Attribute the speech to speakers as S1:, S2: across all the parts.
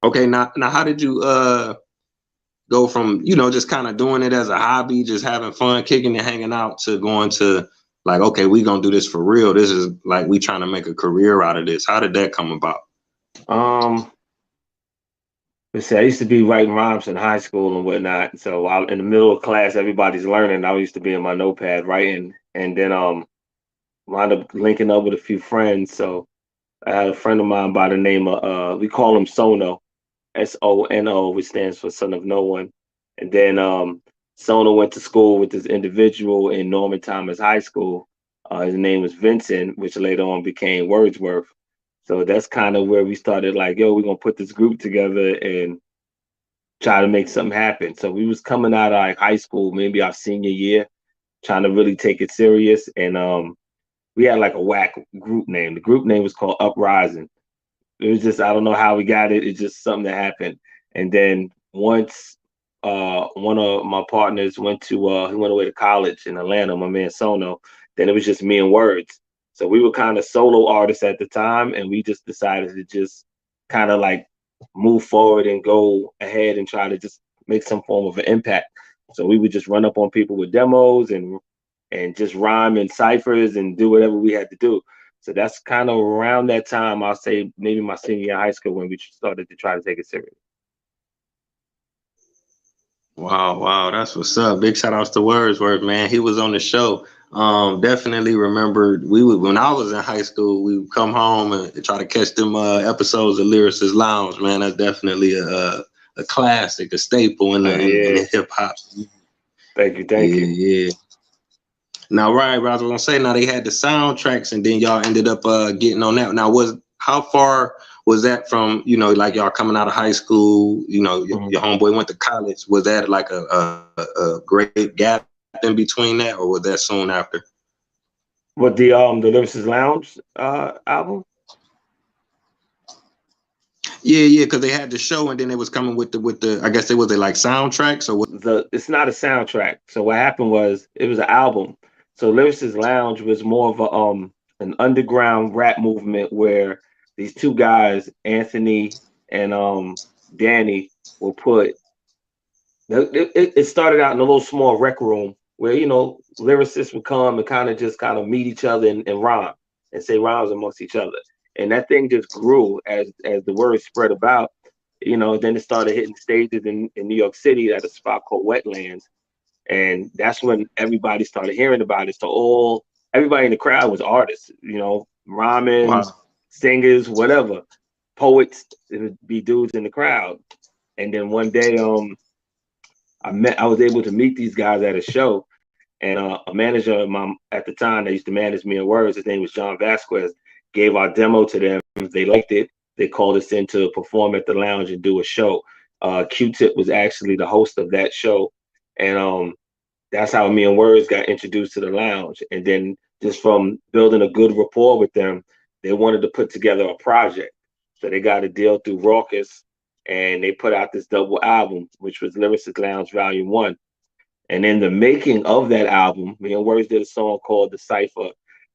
S1: Okay, now how did you go from, just kind of doing it as a hobby, just having fun, kicking and hanging out, to going to like, okay, we gonna do this for real. This is like we trying to make a career out of this. How did that come about?
S2: Um, let's see, I used to be writing rhymes in high school and whatnot. So in the middle of class, everybody's learning. I used to be in my notepad writing, and then wound up linking up with a few friends. So I had a friend of mine by the name of we call him Sono, Sono, which stands for Son of No One. And then Sono went to school with this individual in Norman Thomas High School. His name was Vincent, which later on became Wordsworth. So that's kind of where we started. Like, yo, we're gonna put this group together and try to make something happen. So we was coming out of like high school, maybe our senior year, trying to really take it serious. And we had like a whack group name. The group name was called Uprising. It was just, I don't know how we got it. It's just something that happened. And then once one of my partners went to he went away to college in Atlanta, my man Sono, then it was just me and Words. So we were kind of solo artists at the time, and we just decided to just kind of like move forward and go ahead and try to just make some form of an impact. So we would just run up on people with demos and just rhyme in ciphers and do whatever we had to do. So that's kind of around that time, I'll say maybe my senior year of high school, when we started to try to take it serious.
S1: Wow, wow, that's what's up. Big shout outs to Wordsworth, man. He was on the show. Definitely remember we would when I was in high school, we would come home and try to catch them episodes of Lyricist Lounge, man. That's definitely a classic, a staple in
S2: Yeah,
S1: the hip hop.
S2: thank you, thank
S1: Yeah,
S2: you.
S1: yeah. Now, right, I was gonna say, now they had the soundtracks, and then y'all ended up getting on that. Now, was how far was that from, like y'all coming out of high school?
S2: Mhm.
S1: Your homeboy went to college. Was that like a great gap in between that, or was that soon after?
S2: What the Lyricist Lounge album?
S1: Yeah, yeah, because they had the show, and then it was coming with the. I guess it was a like soundtracks, or what?
S2: It's not a soundtrack. So what happened was it was an album. So Lyricist Lounge was more of a an underground rap movement where these two guys, Anthony and Danny, will put. It started out in a little small rec room where lyricists would come and kind of meet each other and rhyme and say rhymes amongst each other, and that thing just grew as the word spread about. Then it started hitting stages in New York City at a spot called Wetlands, and that's when everybody started hearing about it. So everybody in the crowd was artists, rhyming,
S1: Wow.
S2: singers, whatever, poets. It would be dudes in the crowd, and then one day, I was able to meet these guys at a show, and a manager of mine at the time that used to manage me in Words, his name was John Vasquez, gave our demo to them. They liked it. They called us in to perform at the lounge and do a show. Q-Tip was actually the host of that show, and that's how me and Words got introduced to the lounge. And then just from building a good rapport with them, they wanted to put together a project. So they got a deal through Raucus, and they put out this double album, which was Lyricist Lounge Volume 1. And in the making of that album, me and Words did a song called The Cipher.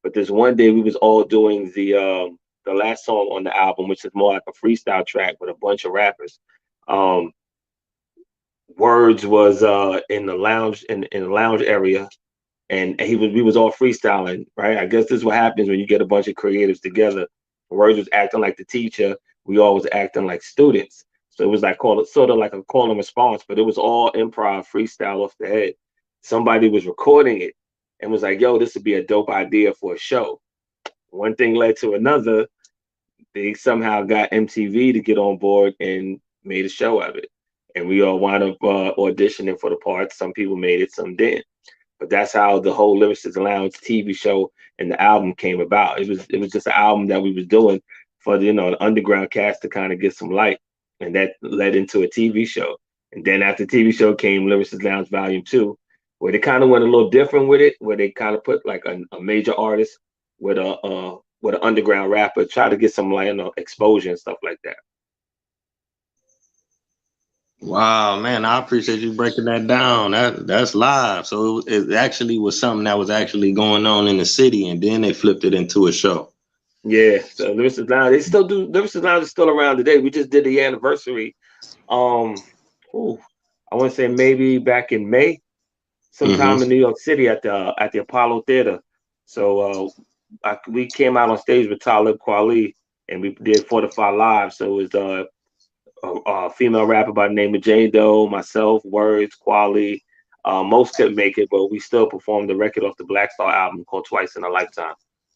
S2: But this one day we was all doing the last song on the album, which is more like a freestyle track with a bunch of rappers. Um, Words was in the lounge in the lounge area, and we was all freestyling, right? I guess this is what happens when you get a bunch of creatives together. Words was acting like the teacher, we all was acting like students. So it was like sort of like a call and response, but it was all improv freestyle off the head. Somebody was recording it and was like, yo, this would be a dope idea for a show. One thing led to another. They somehow got MTV to get on board and made a show of it. And we all wound up auditioning for the parts. Some people made it, some didn't. But that's how the whole Lyricist Lounge TV show and the album came about. It was just an album that we was doing for the underground cast to kind of get some light, and that led into a TV show. And then after the TV show came Lyricist Lounge Volume 2, where they kind of went a little different with it, where they kind of put like a major artist with an underground rapper, try to get some like exposure and stuff like that.
S1: Wow, man, I appreciate you breaking that down. That's live. So it actually was something that was actually going on in the city, and then they flipped it into a show.
S2: Yeah, so Lyricist Lounge, they still do. Lyricist Lounge is still around today. We just did the anniversary. Um, ooh, I want to say maybe back in May, sometime in
S1: Mm-hmm.
S2: New York City at the Apollo Theater. So we came out on stage with Talib Kweli, and we did Fortify Live. So it was a female rapper by the name of Jane Doe, myself, Words, Kweli. Most couldn't make it, but we still performed the record off the Black Star album called Twice in a Lifetime.